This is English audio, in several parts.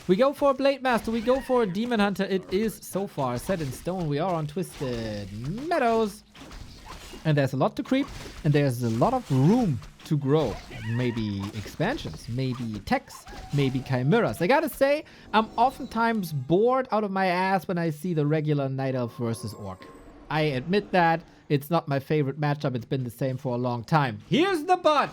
We go for a Blade Master. We go for a Demon Hunter. It is so far set in stone. We are on Twisted Meadows. And there's a lot to creep. And there's a lot of room to grow. Maybe expansions. Maybe techs. Maybe chimeras. I gotta say, I'm oftentimes bored out of my ass when I see the regular Night Elf versus Orc. I admit that. It's not my favorite matchup. It's been the same for a long time. Here's the but.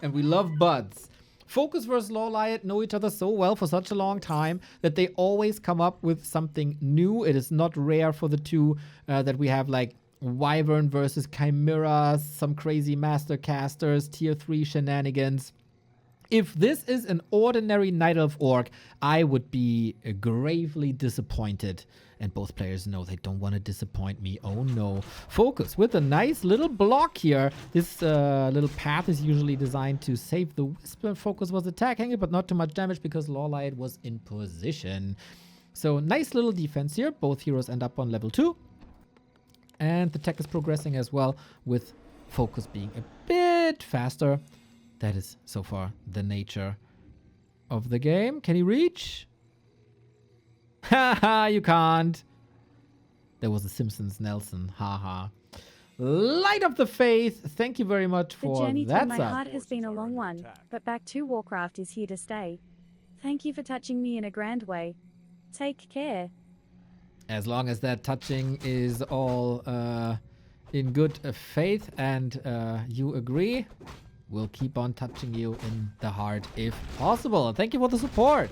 And we love buds. FoCuS versus LawLiet know each other so well for such a long time that they always come up with something new. It is not rare for the two that we have like Wyvern versus Chimeras, some crazy master casters, tier 3 shenanigans. If this is an ordinary Night Elf Orc, I would be gravely disappointed. And both players know they don't want to disappoint me. Oh no. FoCuS with a nice little block here. This little path is usually designed to save the Whisper. FoCuS was attacking it, but not too much damage because LawLiet was in position. So nice little defense here. Both heroes end up on level 2. And the tech is progressing as well, with FoCuS being a bit faster. That is so far the nature of the game. Can he reach? Haha, you can't. There was a Simpsons Nelson. Haha. Light of the Faith. Thank you very much for that. The journey through my heart has been a long one, but back to Warcraft is here to stay. Thank you for touching me in a grand way. Take care. As long as that touching is all in good faith and you agree, we'll keep on touching you in the heart if possible. Thank you for the support.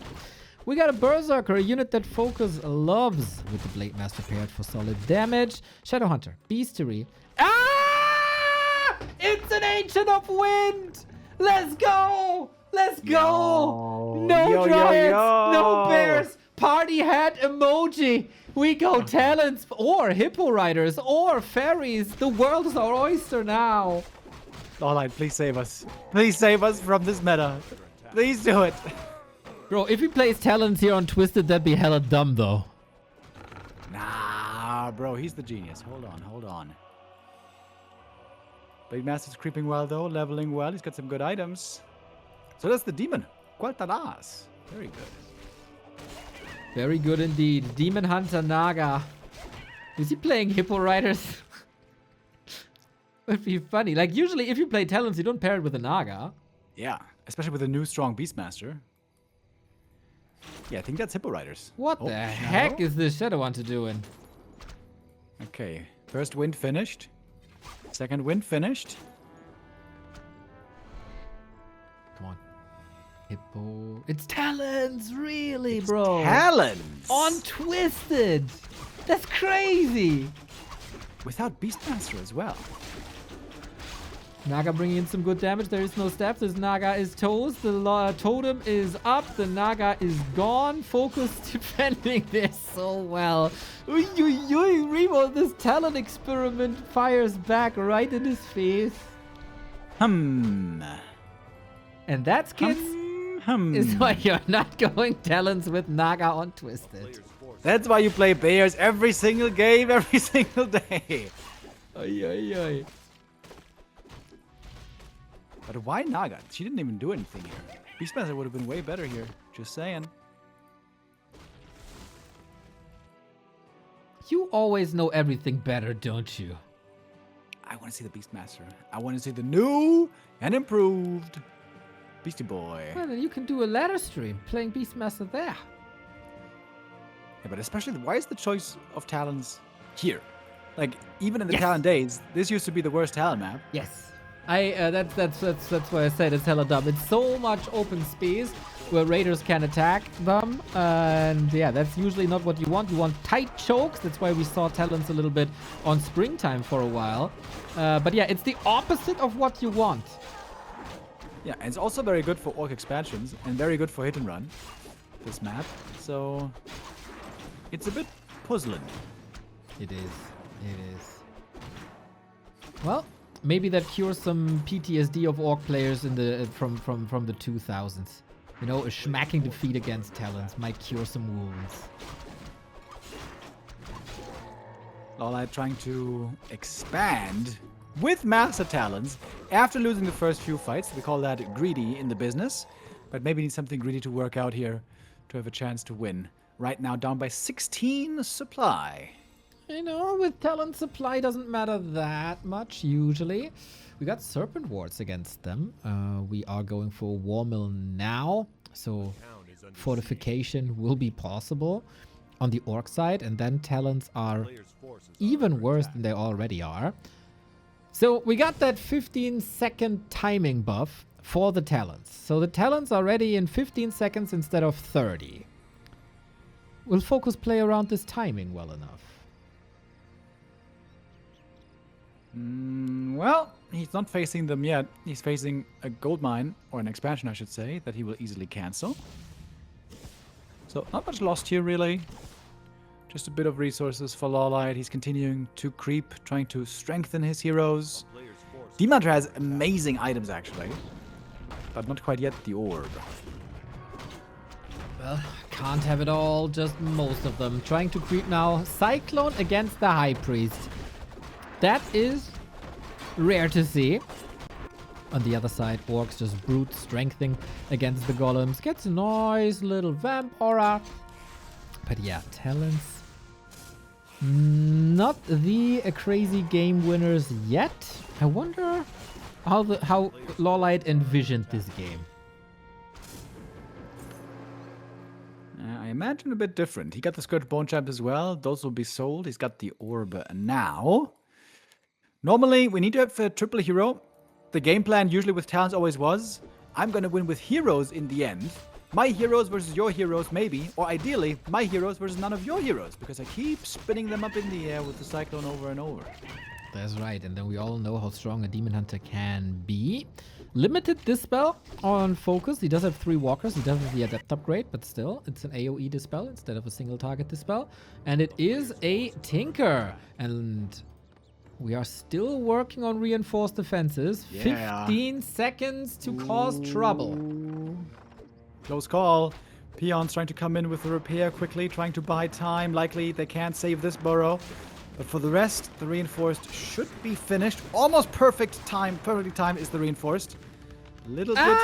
We got a Berserker, a unit that FoCuS loves, with the Blade Master paired for solid damage. Shadow Hunter, Beastery. Ah! It's an Ancient of Wind! Let's go! Let's go! No Dryads, no Bears, Party Hat emoji. We go Talents or Hippo Riders or Fairies. The world is our oyster now. LawLiet, please save us. Please save us from this meta. Please do it. Bro, if he plays Talents here on Twisted, that'd be hella dumb, though. Nah, bro, he's the genius. Hold on, hold on. Blade Master's creeping well, though, leveling well. He's got some good items. So that's the Demon. Qualtadas. Very good. Very good indeed. Demon Hunter Naga. Is he playing Hippo Riders? That'd be funny. Like, usually if you play Talents, you don't pair it with a Naga. Yeah, especially with a new strong Beastmaster. Yeah, I think that's Hippo Riders. What the heck is this Shadow Hunter doing? Okay, first wind finished. Second wind finished. Come on. Hippo. It's Talents, really, bro. Talents! On Twisted. That's crazy. Without Beastmaster as well. Naga bringing in some good damage. There is no step. This Naga is toast. The totem is up. The Naga is gone. FoCuS defending this so well. Uy, uy, uy. Remo, this talent experiment fires back right in his face. And that's, kids, is why you're not going Talents with Naga on Twisted. That's why you play Bears every single game, every single day. Ay, ay, ay. But why Naga? She didn't even do anything here. Beastmaster would have been way better here. Just saying. You always know everything better, don't you? I want to see the Beastmaster. I want to see the new and improved Beastie Boy. Well, then you can do a ladder stream playing Beastmaster there. Yeah, but especially, why is the choice of talents here? Like, even in the talent days, this used to be the worst talent map. Yes. That's why I said it's hella dumb. It's so much open space where raiders can attack them, and yeah, that's usually not what you want. You want tight chokes. That's why we saw Talents a little bit on Springtime for a while. But yeah, it's the opposite of what you want. Yeah, and it's also very good for Orc expansions and very good for hit and run, this map. So it's a bit puzzling. It is. It is. Well, maybe that cures some PTSD of Orc players in the from the 2000s. You know, a smacking defeat against Talents might cure some wounds. LawLiet trying to expand with Master Talents after losing the first few fights. We call that greedy in the business. But maybe need something greedy to work out here to have a chance to win. Right now down by 16 supply. You know, with talent supply doesn't matter that much usually. We got Serpent Wards against them. We are going for War Mill now, so fortification will be possible on the Orc side, and then talents are even worse than they already are. So we got that 15-second timing buff for the talents. So the talents are ready in 15 seconds instead of 30. Will FoCuS play around this timing well enough? Well, he's not facing them yet. He's facing a gold mine, or an expansion I should say, that he will easily cancel. So not much lost here really. Just a bit of resources for LawLiet. He's continuing to creep, trying to strengthen his heroes. Demon Hunter has amazing items actually, but not quite yet the orb. Well, can't have it all, just most of them. Trying to creep now. Cyclone against the High Priest. That is rare to see. On the other side, Orcs just brute strengthening against the golems. Gets a nice little vamp aura. But yeah, talents. Not the crazy game winners yet. I wonder how LawLiet envisioned this game. I imagine a bit different. He got the Scourge Bone Champ as well. Those will be sold. He's got the orb now. Normally, we need to have a triple hero. The game plan usually with talents always was, I'm going to win with heroes in the end. My heroes versus your heroes, maybe. Or ideally, my heroes versus none of your heroes. Because I keep spinning them up in the air with the Cyclone over and over. That's right. And then we all know how strong a Demon Hunter can be. Limited Dispel on FoCuS. He does have 3 walkers. He does have the Adept upgrade. But still, it's an AoE Dispel instead of a single target Dispel. And it is a Tinker. And we are still working on reinforced defenses. Yeah. 15 seconds to cause trouble. Close call. Peons trying to come in with the repair quickly, trying to buy time. Likely they can't save this burrow. But for the rest, the reinforced should be finished. Almost perfectly timed is the reinforced. A little bit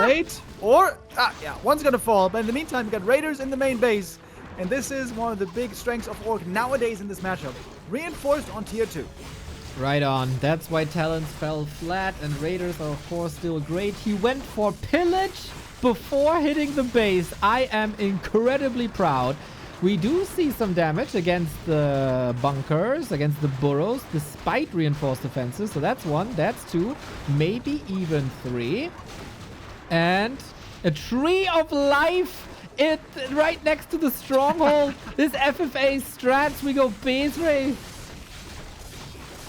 late. Or, yeah, one's gonna fall. But in the meantime, we got Raiders in the main base. And this is one of the big strengths of Orc nowadays in this matchup. Reinforced on tier 2. Right on. That's why talents fell flat, and Raiders are of course still great. He went for pillage before hitting the base. I am incredibly proud. We do see some damage against the bunkers, against the burrows, despite reinforced defenses. So that's 1, that's 2, maybe even 3. And a Tree of Life. It right next to the stronghold. This FFA strats. We go base race.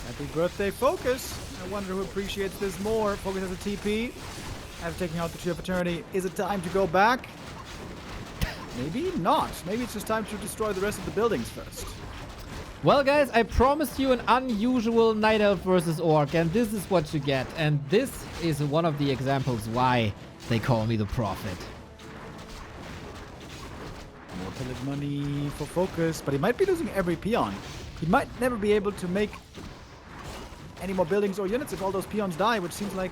Happy birthday, FoCuS. I wonder who appreciates this more. FoCuS has a TP. After taking out the Tree of Eternity, is it time to go back? Maybe not. Maybe it's just time to destroy the rest of the buildings first. Well, guys, I promised you an unusual Night Elf versus Orc, and this is what you get. And this is one of the examples why they call me the Prophet. More pillage money for FoCuS, but he might be losing every peon. He might never be able to make any more buildings or units if all those peons die, which seems like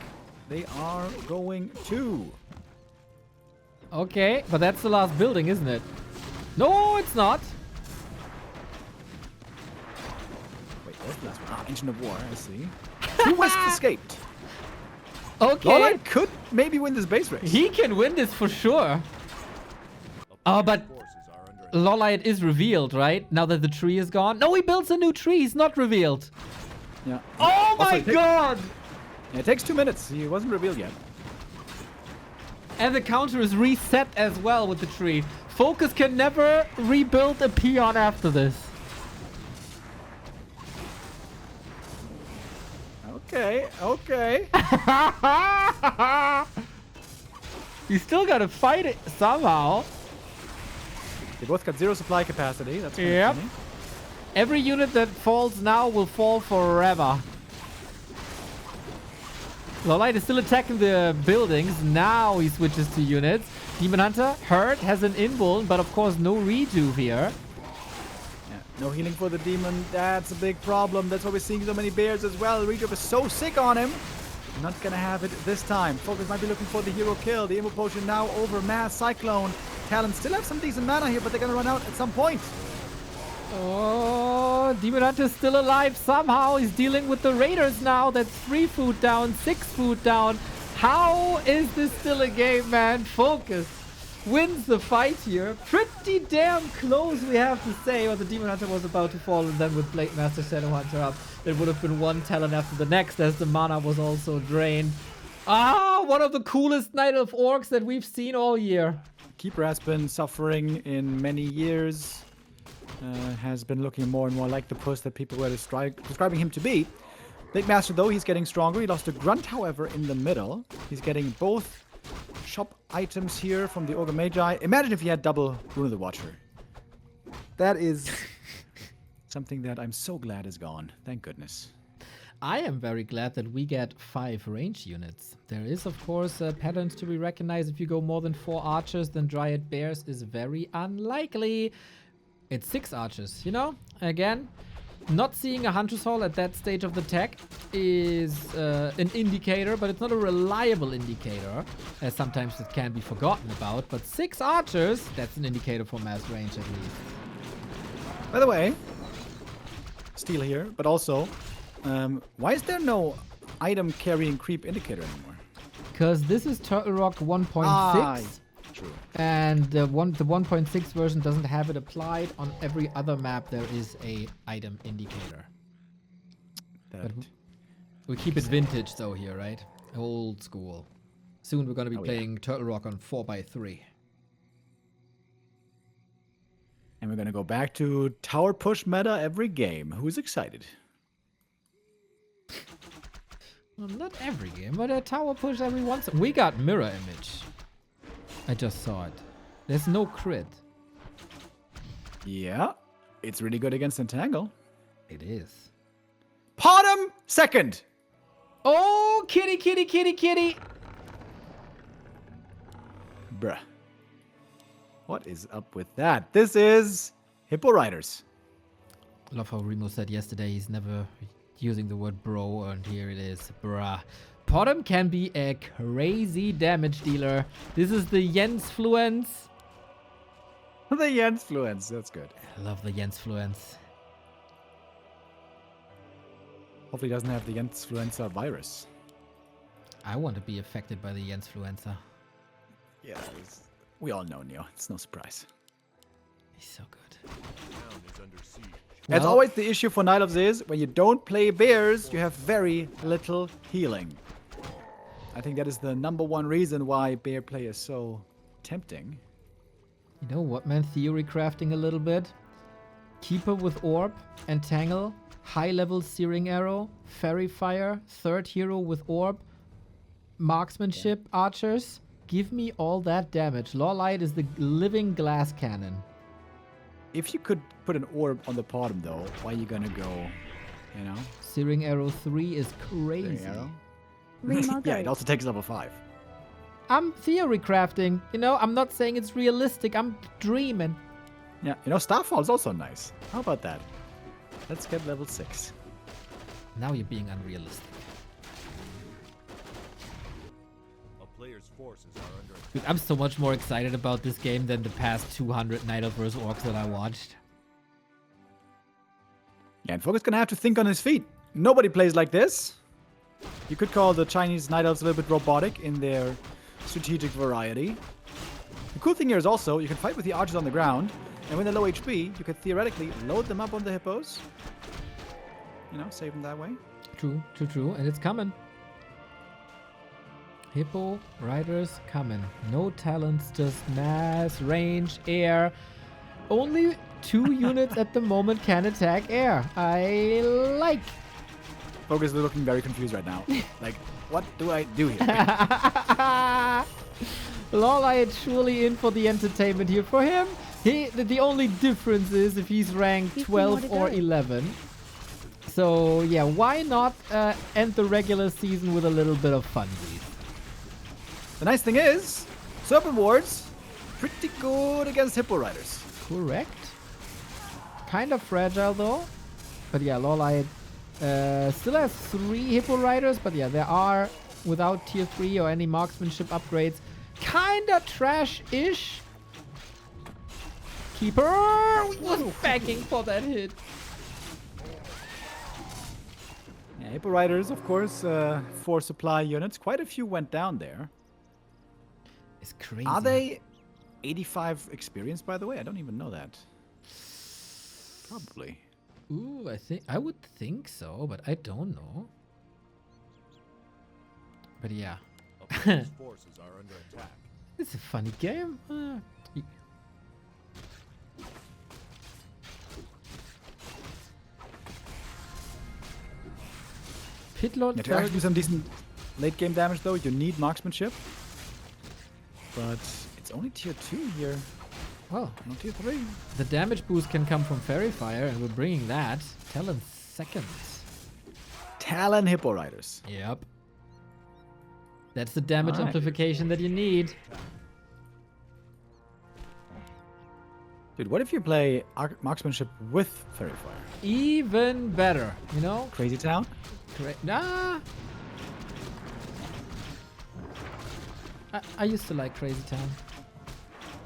they are going to. Okay, but that's the last building, isn't it? No, it's not. Wait, where's the last one? Ah, Ancient of War, I see. 2 West escaped. Okay. LawLiet could maybe win this base race. He can win this for sure. Oh, but LawLiet is revealed, right? Now that the tree is gone. No, he builds a new tree. He's not revealed. Yeah. Oh my god! Yeah, it takes 2 minutes. He wasn't revealed yet. And the counter is reset as well with the tree. FoCuS can never rebuild a peon after this. Okay, okay. You still gotta fight it somehow. They both got 0 supply capacity. That's kind Yep. of funny. Every unit that falls now will fall forever. LawLiet is still attacking the buildings. Now he switches to units. Demon Hunter, hurt, has an invuln, but of course no rejuve here. Yeah, no healing for the demon. That's a big problem. That's why we're seeing so many bears as well. Rejuve is so sick on him. Not gonna have it this time. FoCuS might be looking for the hero kill. The Immo Potion now over Mass Cyclone. Talons still have some decent mana here, but they're gonna run out at some point. Oh, Demon Hunter's still alive somehow. He's dealing with the Raiders now. That's 3 food down, 6 food down. How is this still a game, man? FoCuS wins the fight here. Pretty damn close, we have to say. Well, the Demon Hunter was about to fall, and then with Blade Master Shadow Hunter up, it would have been one Talon after the next, as the mana was also drained. Ah, one of the coolest Night Elf Orcs that we've seen all year. Keeper has been suffering in many years. Has been looking more and more like the puss that people were describing him to be. Blade Master, though, he's getting stronger. He lost a Grunt, however, in the middle. He's getting both shop items here from the Ogre Magi. Imagine if he had double Rune of the Watcher. That is something that I'm so glad is gone. Thank goodness. I am very glad that we get 5 range units. There is, of course, patterns to be recognized. If you go more than 4 archers, then Dryad Bears is very unlikely. It's 6 archers, you know? Again, not seeing a Hunter's Hall at that stage of the tech is an indicator, but it's not a reliable indicator, as sometimes it can be forgotten about. But 6 archers, that's an indicator for mass range at least. By the way, steal here, but also, why is there no item carrying creep indicator anymore? Because this is Turtle Rock 1.6. True. And the 1.6 version doesn't have it applied. On every other map, there is a item indicator. But we keep it vintage, though, here, right? Old school. Soon we're going to be playing Turtle Rock on 4x3. And we're going to go back to tower push meta every game. Who's excited? Well, not every game, but a tower push every once. We got mirror image. I just saw it. There's no crit. Yeah, it's really good against Entangle. It is. Bottom second. Oh, kitty, kitty, kitty, kitty. Bruh. What is up with that? This is Hippo Riders. Love how Remo said yesterday he's never using the word bro, and here it is, bruh. Potom can be a crazy damage dealer. This is the Jensfluence. The Jensfluence, that's good. I love the Jensfluence. Hopefully he doesn't have the Jensfluenza virus. I want to be affected by the Jensfluenza. Yeah, we all know Neo. It's no surprise. He's so good. As always, the issue for Night Elves is when you don't play bears, you have very little healing. I think that is the #1 reason why bear play is so tempting. You know what, man? Theory crafting a little bit. Keeper with Orb, Entangle, high-level Searing Arrow, Fairy Fire, 3rd hero with Orb, Marksmanship, Archers. Give me all that damage. LawLiet is the living glass cannon. If you could put an orb on the bottom, though, why are you gonna go, you know? Searing Arrow 3 is crazy. Yeah, it also takes level 5. I'm theory crafting. You know, I'm not saying it's realistic. I'm dreaming. Yeah, you know, Starfall is also nice. How about that? Let's get level 6. Now you're being unrealistic. Dude, I'm so much more excited about this game than the past 200 Night Elf vs. Orcs that I watched. Yeah, and FoCuS gonna have to think on his feet. Nobody plays like this. You could call the Chinese Night Elves a little bit robotic in their strategic variety. The cool thing here is also you can fight with the archers on the ground, and when they're low HP, you could theoretically load them up on the hippos. You know, save them that way. True, true, true. And it's coming. Hippo Riders coming. No talents, just mass, range, air. Only 2 units at the moment can attack air. I like. FoCuS is looking very confused right now. Like, what do I do here? LawLiet surely in for the entertainment here. For him, the only difference is if he's ranked 12 or 11. So, yeah, why not end the regular season with a little bit of funsies? The nice thing is, Serpent Wards, pretty good against Hippo Riders. Correct. Kind of fragile, though. But yeah, LawLiet still has 3 Hippo Riders. But yeah, there are, without tier 3 or any marksmanship upgrades, kind of trash-ish. Keeper was begging for that hit. Yeah, Hippo Riders, of course, 4 supply units. Quite a few went down there. It's crazy. Are they 85 experience, by the way? I don't even know that. Probably. Ooh, I would think so, but I don't know. But yeah. Forces are under attack. It's a funny game. Pitlord. Yeah, to actually do some decent late game damage, though, you need marksmanship. But it's only tier 2 here. Well, Not tier 3. the damage boost can come from Fairy Fire, and we're bringing that. Talon second. Talon Hippo Riders. Yep. That's the damage Alright. amplification that you need. Dude, what if you play marksmanship with Fairy Fire? Even better, you know? Crazy Town? Nah. I used to like Crazy Town.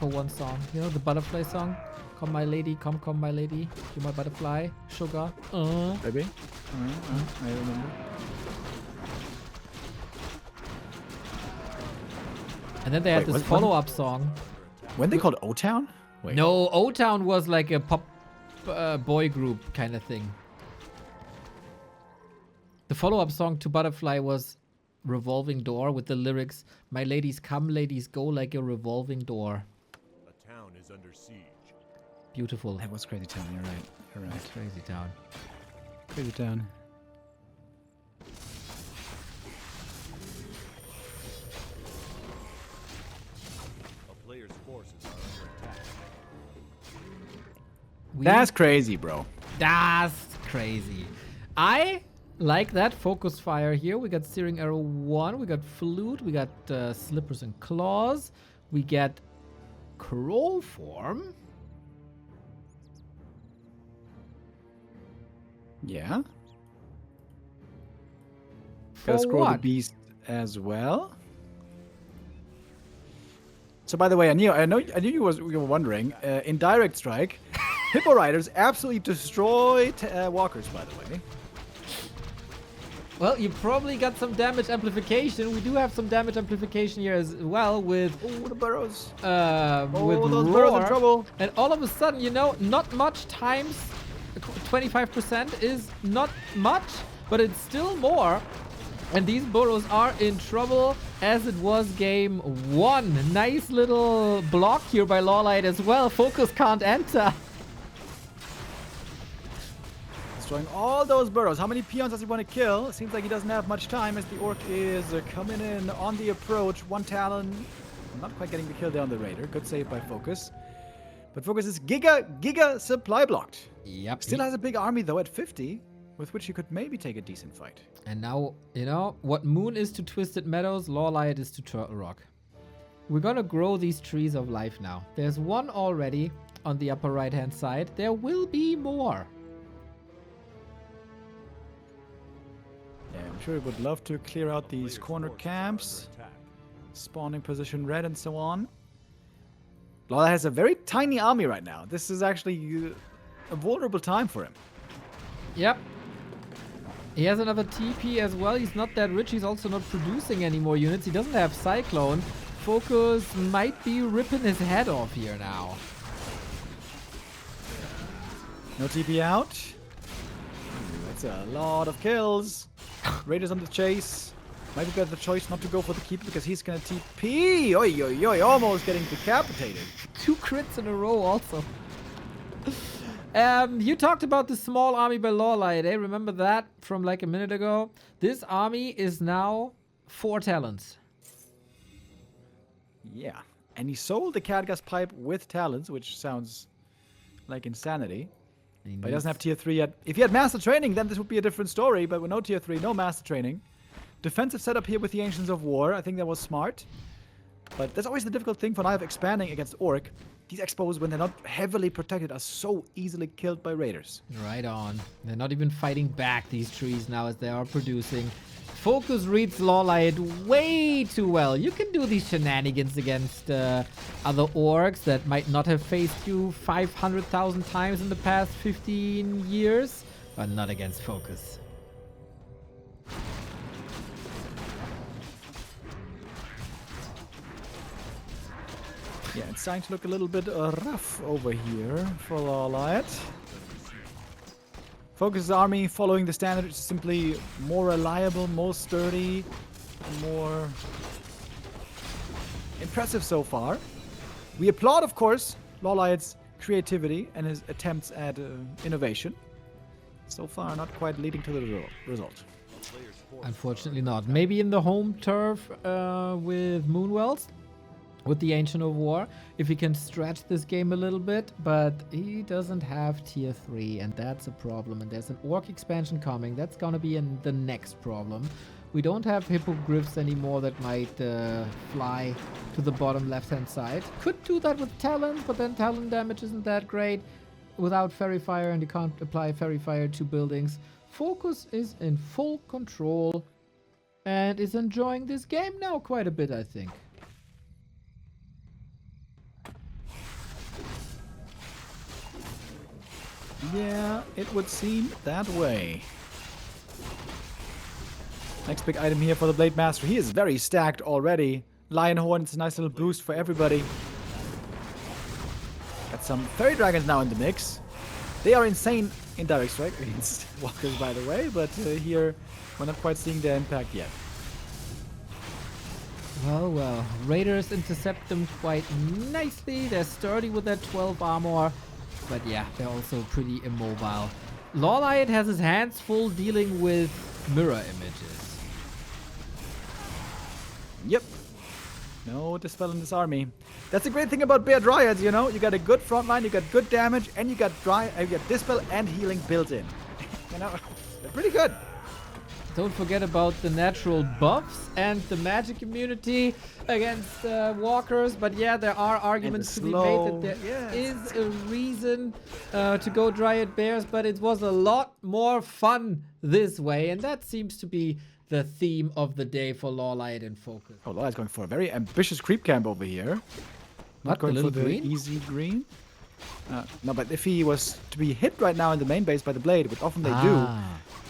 For one song. You know, the butterfly song? Come my lady, come my lady. You my butterfly. Sugar. Maybe? I remember. And then they had Wait, this follow-up song. When they called O-Town? Wait. No, O-Town was like a pop boy group kind of thing. The follow-up song to Butterfly was Revolving Door with the lyrics, my ladies come, ladies go like a revolving door. A town is under siege. Beautiful. That was Crazy Town, you're right. You're right. Crazy Town. Crazy Town. A player's forces are under attack. That's crazy, bro. That's crazy. I like that focus fire here. We got Steering Arrow 1, we got Flute, we got Slippers and Claws, we get Crow Form. Yeah. For Gotta scroll the what? beast as well. So, by the way, I knew you were wondering. In Direct Strike, Hippo Riders absolutely destroy walkers. By the way. Well, you probably got some damage amplification. We do have some damage amplification here as well with Oh, the burrows. with those burrows Roar. in trouble. And all of a sudden, you know, not much times 25% is not much, but it's still more. And these burrows are in trouble as it was game 1. Nice little block here by LawLiet as well. FoCuS can't enter. Destroying all those burrows. How many peons does he want to kill? Seems like he doesn't have much time as the orc is coming in on the approach. One Talon. Not quite getting the kill there on the Raider. Good save by FoCuS. But FoCuS is giga supply blocked. Yep. Still has a big army though at 50, with which he could maybe take a decent fight. And now, you know, what Moon is to Twisted Meadows, LawLiet is to Turtle Rock. We're gonna grow these trees of life now. There's one already on the upper right-hand side. There will be more. Yeah, I'm sure he would love to clear out these corner camps, spawning position red and so on. LawLiet has a very tiny army right now. This is actually a vulnerable time for him. Yep. He has another TP as well. He's not that rich. He's also not producing any more units. He doesn't have Cyclone. FoCuS might be ripping his head off here now. No TP out. That's a lot of kills. Raiders on the chase. Might be better choice not to go for the keeper because he's gonna TP. Oi, oi, oi, almost getting decapitated. 2 crits in a row also. You talked about the small army by LawLiet, eh? Remember that from like a minute ago? This army is now 4 talents. Yeah. And he sold the Cadgas pipe with talents, which sounds like insanity. But he doesn't have tier 3 yet. If he had master training, then this would be a different story. But with no tier 3, no master training. Defensive setup here with the Ancients of War. I think that was smart. But that's always the difficult thing for Knife expanding against Orc. These expos, when they're not heavily protected, are so easily killed by raiders. Right on. They're not even fighting back, these trees, now as they are producing. FoCuS reads LawLiet way too well. You can do these shenanigans against other orcs that might not have faced you 500,000 times in the past 15 years, but not against FoCuS. Yeah, it's starting to look a little bit rough over here for LawLiet. FoCuS' army following the standard is simply more reliable, more sturdy, more impressive so far. We applaud, of course, LawLiet's creativity and his attempts at innovation. So far, not quite leading to the result. Unfortunately not. Maybe in the home turf with Moonwells, with the Ancient of War, if he can stretch this game a little bit, but he doesn't have tier 3, and that's a problem. And there's an orc expansion coming. That's gonna be the next problem. We don't have hippogriffs anymore that might fly to the bottom left-hand side. Could do that with Talon, but then Talon damage isn't that great without Fairy Fire, and you can't apply Fairy Fire to buildings. FoCuS is in full control and is enjoying this game now quite a bit, I think. Yeah, it would seem that way. Next big item here for the Blade Master. He is very stacked already. Lionhorn, it's a nice little boost for everybody. Got some Fairy Dragons now in the mix. They are insane in direct strike against walkers, by the way, but here we're not quite seeing their impact yet. Well, well. Raiders intercept them quite nicely. They're sturdy with their 12 armor. But yeah, they're also pretty immobile. LawLiet has his hands full dealing with mirror images. Yep. No dispel in this army. That's the great thing about Bear Dryads, you know? You got a good front line, you got good damage, and you got dispel and healing built in. You know, they're pretty good. Don't forget about the natural buffs and the magic immunity against walkers. But yeah, there are arguments to be made that there is a reason to go Dryad Bears, but it was a lot more fun this way. And that seems to be the theme of the day for LawLiet and FoCuS. Oh, LawLiet's going for a very ambitious creep camp over here. Not going for the easy green. No, but if he was to be hit right now in the main base by the blade, which often they do,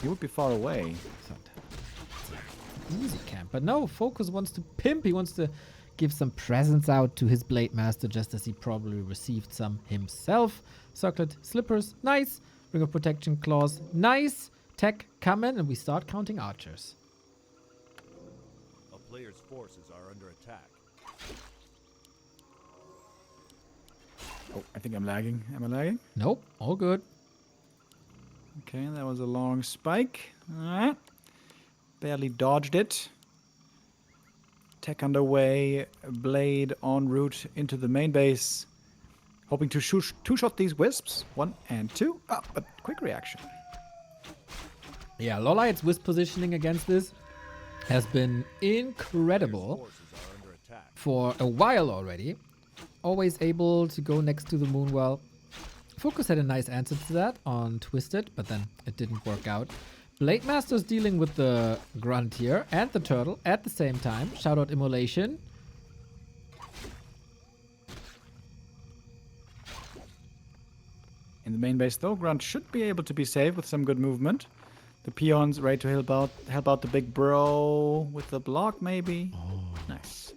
he would be far away. Easy camp. But no, FoCuS wants to pimp. He wants to give some presents out to his Blade Master, just as he probably received some himself. Circlet Slippers, nice. Ring of Protection Claws, nice. Tech come in, and we start counting archers. A player's forces are under attack. Oh, I think I'm lagging. Am I lagging? Nope, all good. Okay, that was a long spike. Alright. Barely dodged it. Tech underway. Blade en route into the main base. Hoping to two-shot these wisps. 1 and 2. Ah, but quick reaction. Yeah, LawLiet's wisp positioning against this has been incredible for a while already. Always able to go next to the Moonwell. FoCuS had a nice answer to that on Twisted, but then it didn't work out. Blade Master's dealing with the Grunt here and the Turtle at the same time. Shout out Immolation. In the main base though, Grunt should be able to be saved with some good movement. The peons ready to help out the big bro with the block maybe. Oh. Nice.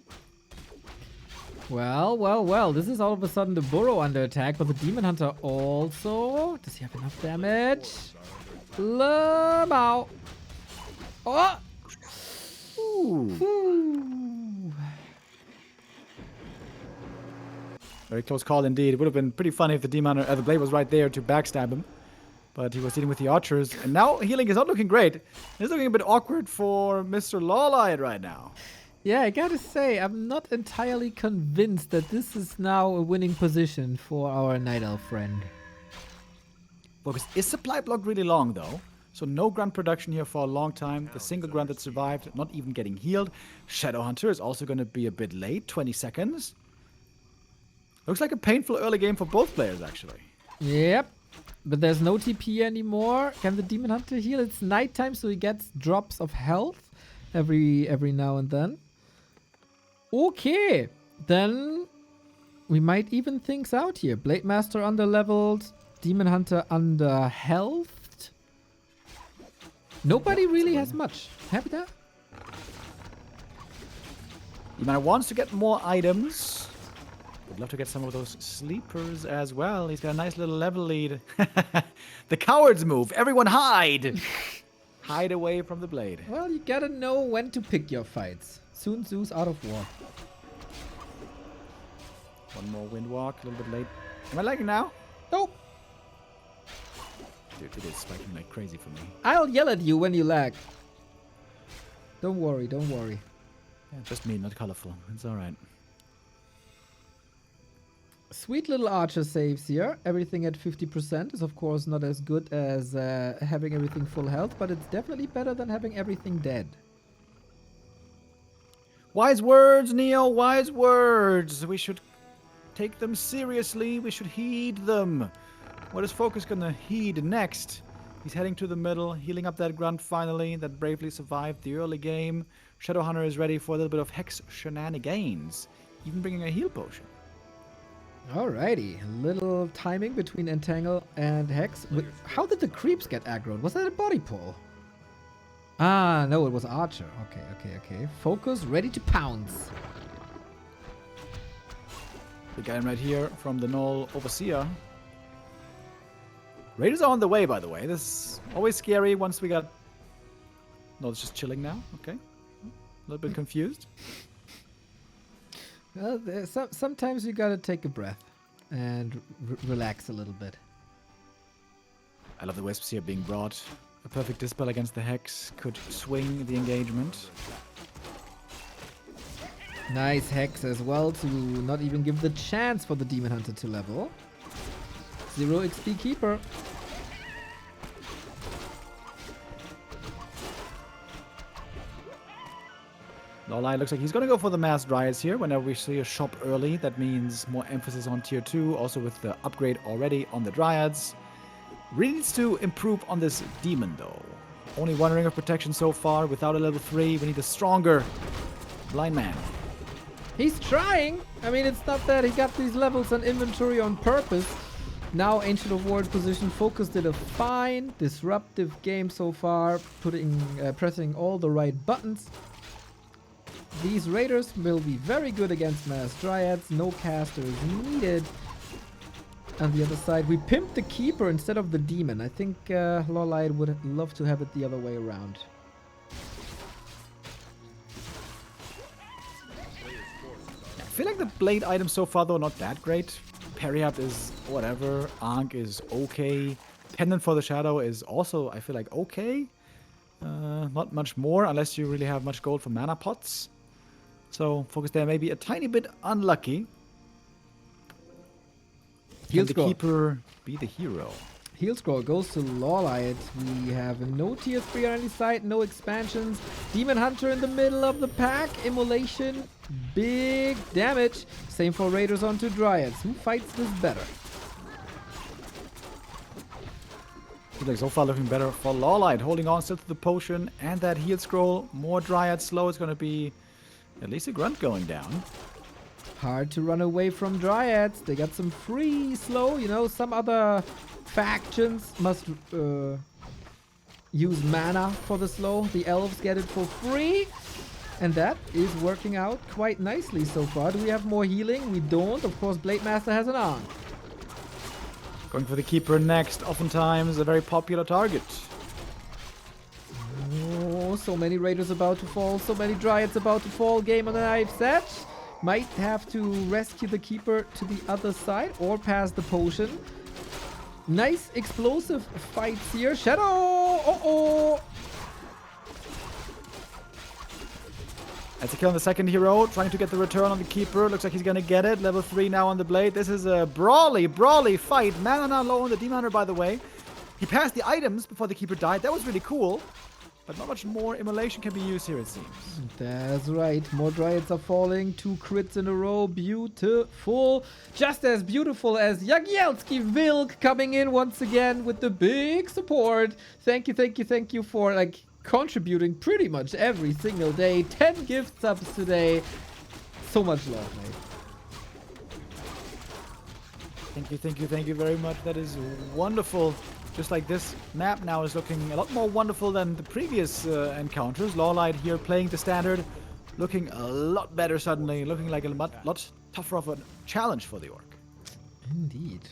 Well, well, well. This is all of a sudden the burrow under attack, but the Demon Hunter also. Does he have enough damage? Lamau. Oh! Ooh. Very close call indeed. It would have been pretty funny if the Demon Hunter, the Blade was right there to backstab him. But he was dealing with the archers. And now healing is not looking great. It's looking a bit awkward for Mr. LawLiet right now. Yeah, I gotta say, I'm not entirely convinced that this is now a winning position for our Night Elf friend. FoCuS is supply blocked really long though. So no grunt production here for a long time. The single grunt that survived, not even getting healed. Shadow Hunter is also going to be a bit late, 20 seconds. Looks like a painful early game for both players, actually. Yep. But there's no TP anymore. Can the Demon Hunter heal? It's nighttime, so he gets drops of health every now and then. Okay. Then we might even things out here. Blade Master under-leveled. Demon Hunter under-healthed. Nobody really has much. Happy there? Demon wants to get more items. Would love to get some of those sleepers as well. He's got a nice little level lead. The cowards move. Everyone hide. Hide away from the blade. Well, you gotta know when to pick your fights. Sun Tzu's out of war. One more wind walk. A little bit late. Am I lagging now? Nope. Dude, it is spiking like crazy for me. I'll yell at you when you lag. Don't worry, don't worry. Yeah, just me, not colorful. It's alright. Sweet little archer saves here. Everything at 50% is of course not as good as having everything full health, but it's definitely better than having everything dead. Wise words, Neo. Wise words. We should take them seriously. We should heed them. What is FoCuS gonna heed next? He's heading to the middle, healing up that grunt finally, that bravely survived the early game. Shadowhunter is ready for a little bit of Hex shenanigans, even bringing a heal potion. Alrighty, a little timing between Entangle and Hex. How did the creeps get aggroed? Was that a body pull? Ah, no, it was Archer. Okay. FoCuS ready to pounce. The guy right here from the Null Overseer. Raiders are on the way, by the way. This is always scary once we got... No, it's just chilling now. Okay. A little bit confused. Well, sometimes you gotta take a breath and relax a little bit. I love the Wisps here being brought. A perfect dispel against the Hex could swing the engagement. Nice Hex as well to not even give the chance for the Demon Hunter to level. 0 XP Keeper. LawLiet looks like he's going to go for the Mass Dryads here. Whenever we see a shop early, that means more emphasis on tier 2. Also with the upgrade already on the Dryads. Really needs to improve on this Demon though. Only one ring of protection so far. Without a level 3, we need a stronger Blind Man. He's trying. I mean, it's not that he got these levels on inventory on purpose. Now Ancient of War in position. FoCuS did a fine disruptive game so far, pressing all the right buttons. These Raiders will be very good against Mass Dryads. No caster is needed. On the other side, we pimped the Keeper instead of the Demon. I think LawLiet would love to have it the other way around. I feel like the Blade items so far though not that great. Parry up is whatever. Ankh is okay. Pendant for the Shadow is also, I feel like, okay. Not much more unless you really have much gold for mana pots. So FoCuS there may be a tiny bit unlucky. Can the Keeper be the hero? Heal scroll goes to LawLiet. We have no tier 3 on any side, no expansions. Demon Hunter in the middle of the pack. Immolation, big damage. Same for Raiders onto Dryads. Who fights this better? Looks like so far looking better for LawLiet. Holding on still to the potion and that heal scroll. More Dryad slow. It's going to be at least a grunt going down. Hard to run away from Dryads. They got some free slow. You know, some other factions must use mana for the slow. The elves get it for free. And that is working out quite nicely so far. Do we have more healing? We don't. Of course, Blade Master has an arm. Going for the Keeper next. Oftentimes a very popular target. Oh, so many Raiders about to fall. So many Dryads about to fall. Game on the knife set. Might have to rescue the Keeper to the other side or pass the potion. Nice explosive fights here. Shadow! Uh-oh! That's a kill on the second hero. Trying to get the return on the Keeper. Looks like he's going to get it. Level 3 now on the Blade. This is a brawly fight. Mana now low on the Demon Hunter, by the way. He passed the items before the Keeper died. That was really cool. but not much more immolation can be used here, it seems. That's right. More Dryads are falling. 2 crits in a row. Beautiful. Just as beautiful as Jagielski Vilk coming in once again with the big support. Thank you for like contributing pretty much every single day. 10 gift subs today. So much love, mate. Thank you very much. That is wonderful. Just like this map now is looking a lot more wonderful than the previous encounters. LawLiet here playing the standard, looking a lot better suddenly, looking like a lot tougher of a challenge for the Orc. Indeed.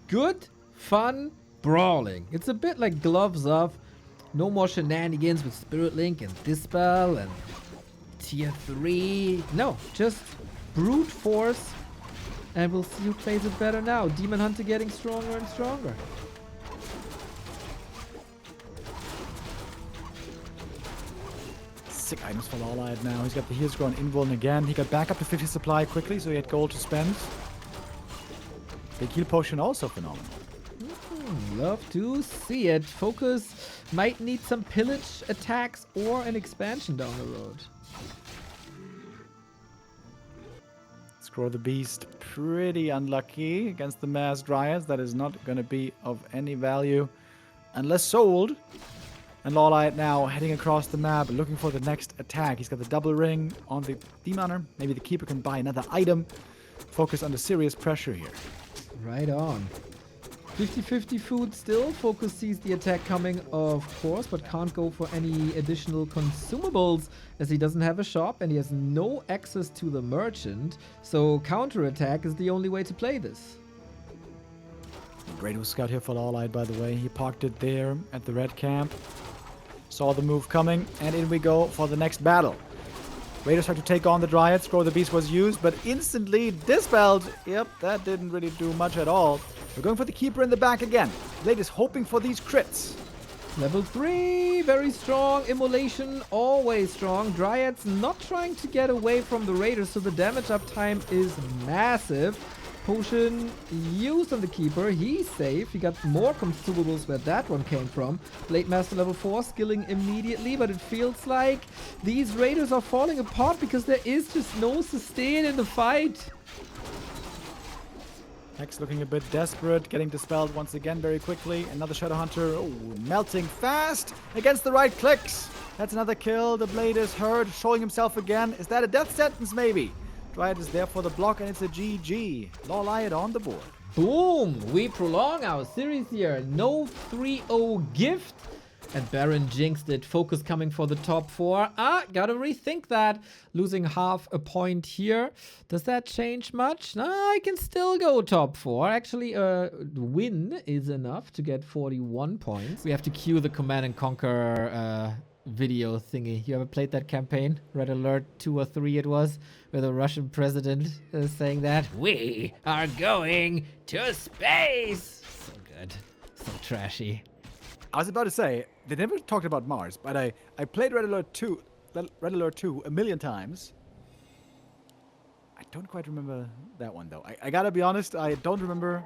Good, fun brawling. It's a bit like Gloves Off. No more shenanigans with Spirit Link and Dispel and Tier 3. No, just brute force. And we'll see who plays it better now. Demon Hunter getting stronger and stronger. Sick items for LawLiet now. He's got the Heal Scroll and Invuln again. He got back up to 50 supply quickly, so he had gold to spend. Big heal potion also phenomenal. Love to see it. FoCuS might need some pillage attacks or an expansion down the road. Scroll the Beast, pretty unlucky against the Mass Dryads. That is not going to be of any value unless sold. And LawLiet now heading across the map, looking for the next attack. He's got the double ring on the Demoner. Maybe the Keeper can buy another item. FoCuS under serious pressure here. Right on. 50-50 food still. FoCuS sees the attack coming, of course, but can't go for any additional consumables as he doesn't have a shop and he has no access to the merchant. So counterattack is the only way to play this. Great scout here for LawLiet, by the way. He parked it there at the red camp. Saw the move coming, and in we go for the next battle. Raiders tried to take on the Dryads. Scroll the Beast was used, but instantly dispelled. Yep, that didn't really do much at all. We're going for the Keeper in the back again. Blade is hoping for these crits. Level 3, very strong. Immolation, always strong. Dryads not trying to get away from the Raiders, so the damage uptime is massive. Potion used on the Keeper. He's safe. He got more consumables where that one came from. Blade Master level 4, skilling immediately, but it feels like these Raiders are falling apart because there is just no sustain in the fight. Hex looking a bit desperate, getting dispelled once again very quickly. Another Shadow Hunter, melting fast against the right clicks. That's another kill. The Blade is hurt, showing himself again. Is that a death sentence maybe? Dryad is there for the block and it's a GG. LawLiet on the board. Boom! We prolong our series here. No 3-0 gift. And Baron jinxed it. FoCuS coming for the top 4. Gotta rethink that. Losing half a point here. Does that change much? No, I can still go top 4. Actually, a win is enough to get 41 points. We have to cue the Command and Conquer video thingy. You ever played that campaign? Red Alert 2 or 3 it was, where the Russian president is saying that. We are going to space! So good. So trashy. I was about to say, they never talked about Mars, but I played Red Alert 2 a million times. I don't quite remember that one, though. I gotta be honest, I don't remember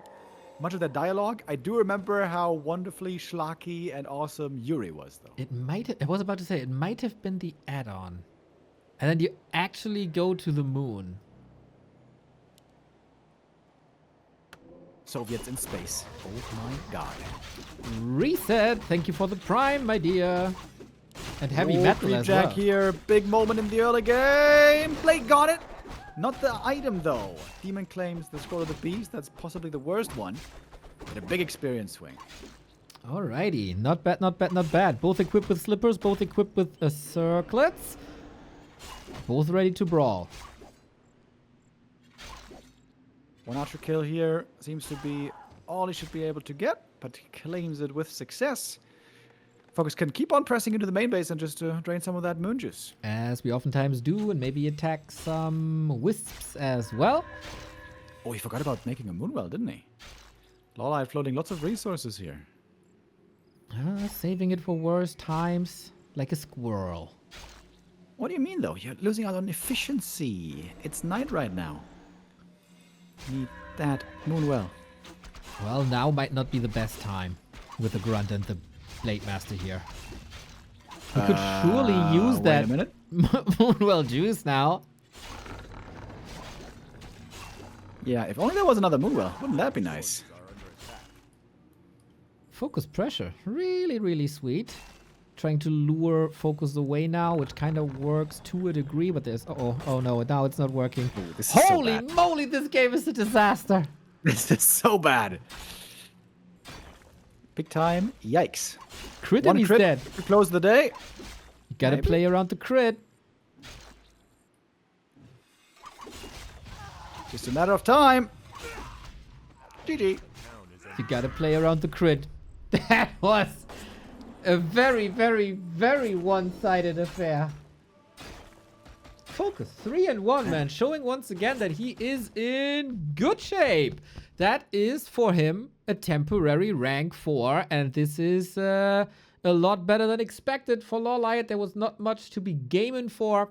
much of that dialogue. I do remember how wonderfully schlocky and awesome Yuri was, though. I was about to say, it might have been the add-on. And then you actually go to the moon. Soviets in space. Oh my god. Reset. Thank you for the prime, my dear. And heavy metal as Jack well. here. Big moment in the early game. Blade got it. Not the item, though. Demon claims the Scroll of the Beast. That's possibly the worst one. But a big experience swing. Alrighty. Not bad, not bad, not bad. Both equipped with slippers, both equipped with circlets. Both ready to brawl. One archer kill here seems to be all he should be able to get, but he claims it with success. FoCuS can keep on pressing into the main base and just drain some of that moon juice. As we oftentimes do, and maybe attack some wisps as well. Oh, he forgot about making a moonwell, didn't he? LawLiet floating lots of resources here. Saving it for worse times, like a squirrel. What do you mean, though? You're losing out on efficiency. It's night right now. Need that moonwell. Well, now might not be the best time with the Grunt and the Blade Master here. We could surely use Wait that a minute. Moonwell juice now. Yeah, if only there was another Moonwell. Wouldn't that be nice? Focus pressure. Really, really sweet. Trying to lure focus away now, which kind of works to a degree, but there's... Oh no, now it's not working. Ooh, this is so Holy bad. moly, this game is a disaster. This is so bad. Big time. Yikes. Crit and One he's crit dead. to close the day. You gotta Maybe. play around the crit. Just a matter of time. GG. You gotta play around the crit. That was a very, very, very one-sided affair. FoCuS 3-1, man. Showing once again that he is in good shape. That is for him a temporary rank 4. And this is a lot better than expected for LawLiet. There was not much to be gaming for.